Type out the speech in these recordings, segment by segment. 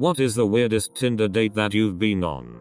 What is the weirdest Tinder date that you've been on?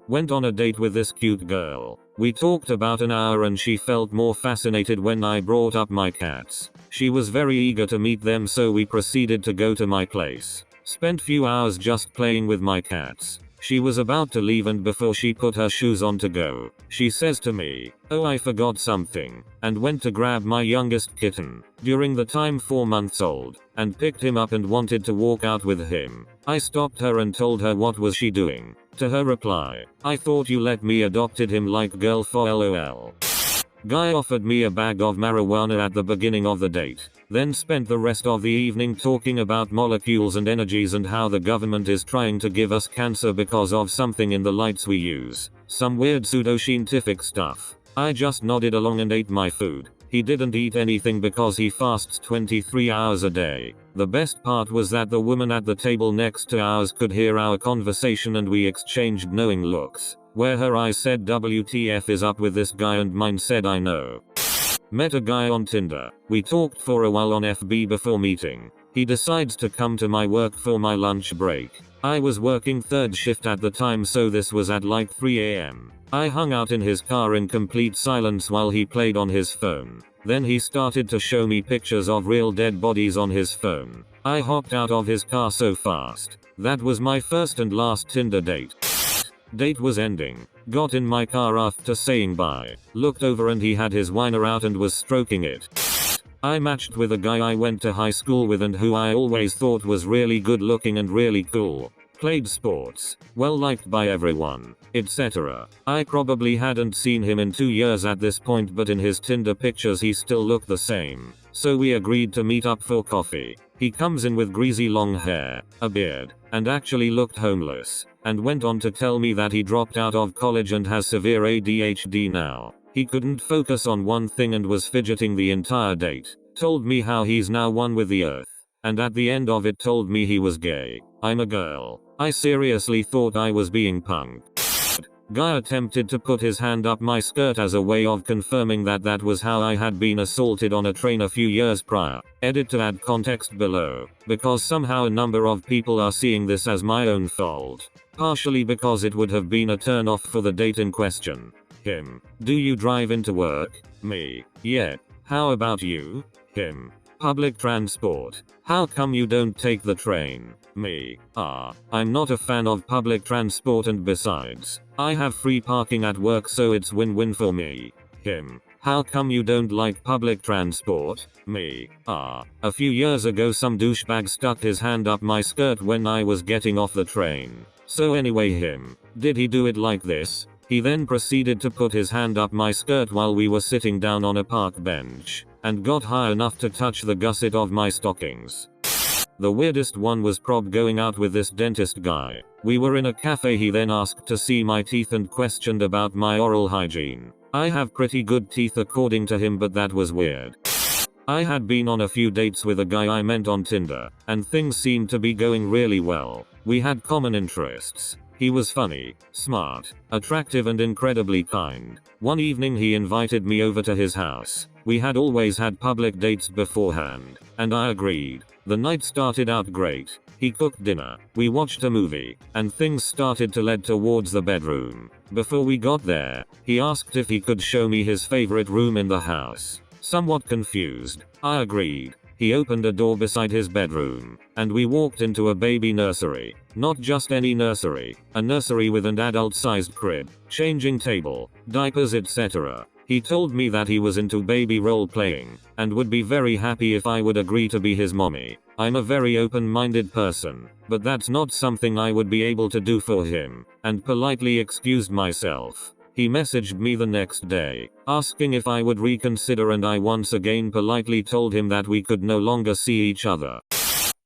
Went on a date with this cute girl. We talked about an hour and she felt more fascinated when I brought up my cats. She was very eager to meet them, so we proceeded to go to my place. Spent few hours just playing with my cats. She was about to leave and before she put her shoes on to go, she says to me, "Oh, I forgot something," and went to grab my youngest kitten, during the time 4 months old, and picked him up and wanted to walk out with him. I stopped her and told her what was she doing. To her reply, "I thought you let me adopted him like girl for LOL." Guy offered me a bag of marijuana at the beginning of the date, then spent the rest of the evening talking about molecules and energies and how the government is trying to give us cancer because of something in the lights we use. Some weird pseudoscientific stuff. I just nodded along and ate my food. He didn't eat anything because he fasts 23 hours a day. The best part was that the woman at the table next to ours could hear our conversation and we exchanged knowing looks, where her eyes said WTF is up with this guy and mine said I know. Met a guy on Tinder. We talked for a while on FB before meeting. He decides to come to my work for my lunch break. I was working third shift at the time, so this was at like 3 AM. I hung out in his car in complete silence while he played on his phone. Then he started to show me pictures of real dead bodies on his phone. I hopped out of his car so fast. That was my first and last Tinder date. Date was ending. Got in my car after saying bye. Looked over and he had his wiener out and was stroking it. I matched with a guy I went to high school with and who I always thought was really good looking and really cool. Played sports, well liked by everyone, etc. I probably hadn't seen him in 2 years at this point, but in his Tinder pictures he still looked the same. So we agreed to meet up for coffee. He comes in with greasy long hair, a beard, and actually looked homeless, and went on to tell me that he dropped out of college and has severe ADHD now. He couldn't focus on one thing and was fidgeting the entire date. Told me how he's now one with the earth. And at the end of it told me he was gay. I'm a girl. I seriously thought I was being punked. Guy attempted to put his hand up my skirt as a way of confirming that that was how I had been assaulted on a train a few years prior. Edit to add context below, because somehow a number of people are seeing this as my own fault. Partially because it would have been a turn off for the date in question. Him. Do you drive into work? Me. Yeah. How about you? Him. Public transport. How come you don't take the train? Me. I'm not a fan of public transport and besides, I have free parking at work, so it's win-win for me. Him. How come you don't like public transport? Me. A few years ago some douchebag stuck his hand up my skirt when I was getting off the train. So anyway, him. Did he do it like this? He then proceeded to put his hand up my skirt while we were sitting down on a park bench, and got high enough to touch the gusset of my stockings. The weirdest one was prob going out with this dentist guy. We were in a cafe. He then asked to see my teeth and questioned about my oral hygiene. I have pretty good teeth according to him, but that was weird. I had been on a few dates with a guy I met on Tinder, and things seemed to be going really well. We had common interests. He was funny, smart, attractive and incredibly kind. One evening he invited me over to his house. We had always had public dates beforehand, and I agreed. The night started out great. He cooked dinner, we watched a movie, and things started to lead towards the bedroom. Before we got there, he asked if he could show me his favorite room in the house. Somewhat confused, I agreed. He opened a door beside his bedroom, and we walked into a baby nursery. Not just any nursery, a nursery with an adult-sized crib, changing table, diapers, etc. He told me that he was into baby role-playing, and would be very happy if I would agree to be his mommy. I'm a very open-minded person, but that's not something I would be able to do for him, and politely excused myself. He messaged me the next day, asking if I would reconsider, and I once again politely told him that we could no longer see each other.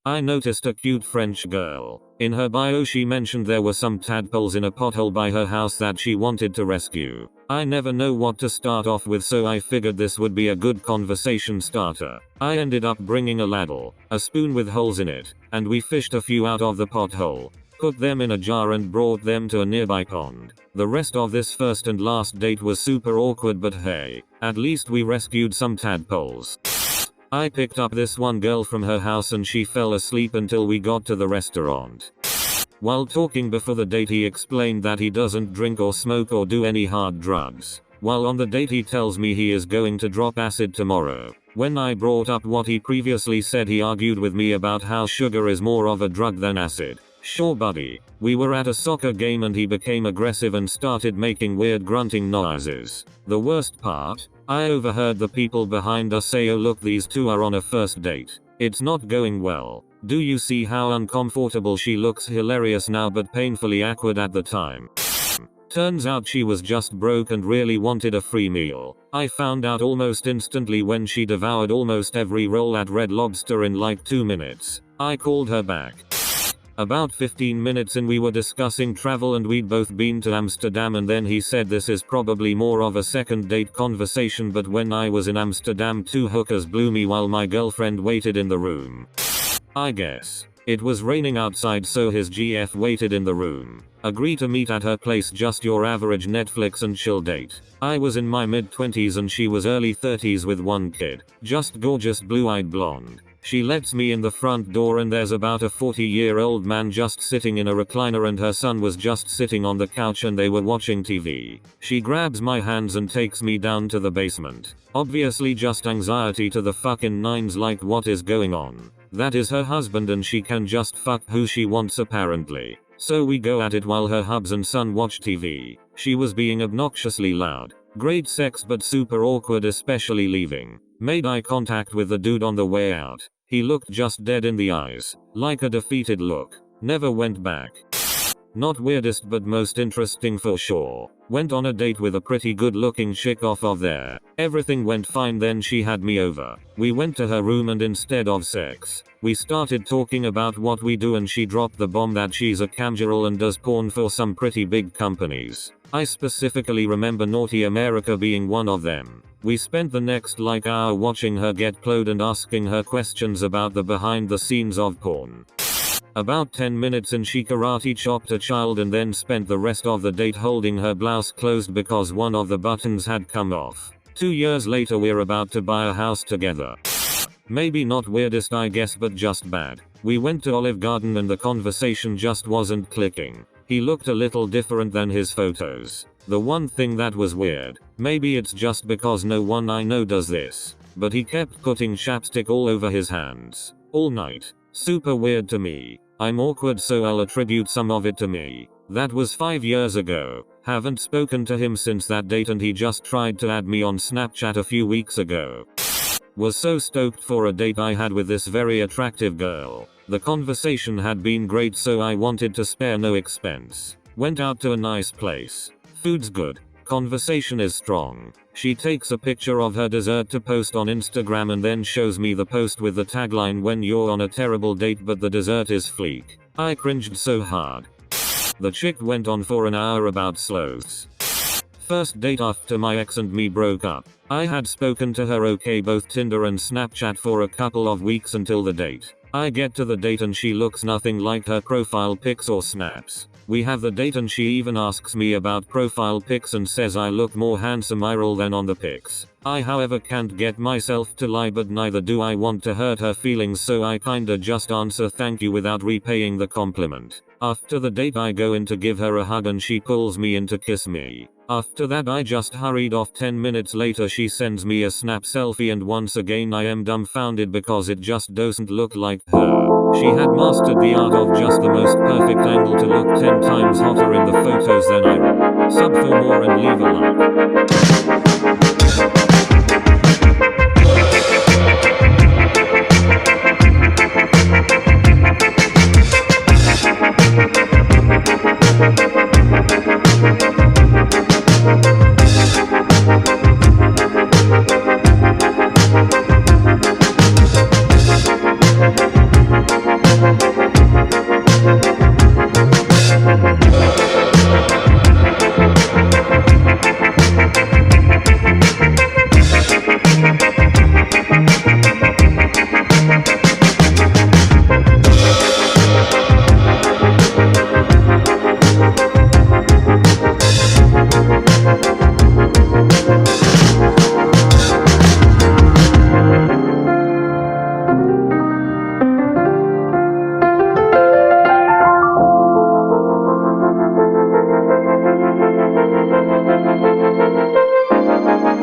I noticed a cute French girl. In her bio she mentioned there were some tadpoles in a pothole by her house that she wanted to rescue. I never know what to start off with, so I figured this would be a good conversation starter. I ended up bringing a ladle, a spoon with holes in it, and we fished a few out of the pothole. Put them in a jar and brought them to a nearby pond. The rest of this first and last date was super awkward, but hey, at least we rescued some tadpoles. I picked up this one girl from her house and she fell asleep until we got to the restaurant. While talking before the date he explained that he doesn't drink or smoke or do any hard drugs. While on the date he tells me he is going to drop acid tomorrow. When I brought up what he previously said he argued with me about how sugar is more of a drug than acid. Sure buddy. We were at a soccer game and he became aggressive and started making weird grunting noises. The worst part? I overheard the people behind us say, "Oh look, these two are on a first date. It's not going well." Do you see how uncomfortable she looks? Hilarious now but painfully awkward at the time. Turns out she was just broke and really wanted a free meal. I found out almost instantly when she devoured almost every roll at Red Lobster in like 2 minutes. I called her back. About 15 minutes in we were discussing travel and we'd both been to Amsterdam, and then he said this is probably more of a second date conversation, but when I was in Amsterdam 2 hookers blew me while my girlfriend waited in the room. I guess. It was raining outside so his GF waited in the room. Agree to meet at her place, just your average Netflix and chill date. I was in my mid-20s and she was early 30s with 1 kid. Just gorgeous blue-eyed blonde. She lets me in the front door and there's about a 40-year-old man just sitting in a recliner and her son was just sitting on the couch and they were watching TV. She grabs my hands and takes me down to the basement. Obviously just anxiety to the fucking nines, like what is going on? That is her husband and she can just fuck who she wants apparently. So we go at it while her hubs and son watch TV. She was being obnoxiously loud. Great sex but super awkward, especially leaving. Made eye contact with the dude on the way out. He looked just dead in the eyes. Like a defeated look. Never went back. Not weirdest but most interesting for sure. Went on a date with a pretty good looking chick off of there. Everything went fine, then she had me over. We went to her room and instead of sex, we started talking about what we do and she dropped the bomb that she's a camgirl and does porn for some pretty big companies. I specifically remember Naughty America being one of them. We spent the next like hour watching her get plowed and asking her questions about the behind the scenes of porn. About 10 minutes in she karate chopped a child and then spent the rest of the date holding her blouse closed because one of the buttons had come off. 2 years later we're about to buy a house together. Maybe not weirdest I guess, but just bad. We went to Olive Garden and the conversation just wasn't clicking. He looked a little different than his photos. The one thing that was weird, maybe it's just because no one I know does this, but he kept putting chapstick all over his hands. All night. Super weird to me. I'm awkward so I'll attribute some of it to me. That was 5 years ago. Haven't spoken to him since that date and he just tried to add me on Snapchat a few weeks ago. Was so stoked for a date I had with this very attractive girl. The conversation had been great so I wanted to spare no expense. Went out to a nice place. Food's good. Conversation is strong. She takes a picture of her dessert to post on Instagram and then shows me the post with the tagline, "When you're on a terrible date but the dessert is fleek." I cringed so hard. The chick went on for an hour about sloths. First date after my ex and me broke up. I had spoken to her okay both Tinder and Snapchat for a couple of weeks until the date. I get to the date and she looks nothing like her profile pics or snaps. We have the date and she even asks me about profile pics and says I look more handsome IRL than on the pics. I however can't get myself to lie, but neither do I want to hurt her feelings, so I kinda just answer thank you without repaying the compliment. After the date I go in to give her a hug and she pulls me in to kiss me. After that I just hurried off. 10 minutes later she sends me a snap selfie and once again I am dumbfounded because it just doesn't look like her. She had mastered the art of just the most perfect angle to look 10 times hotter in the photos than I. Sub for more and leave a like.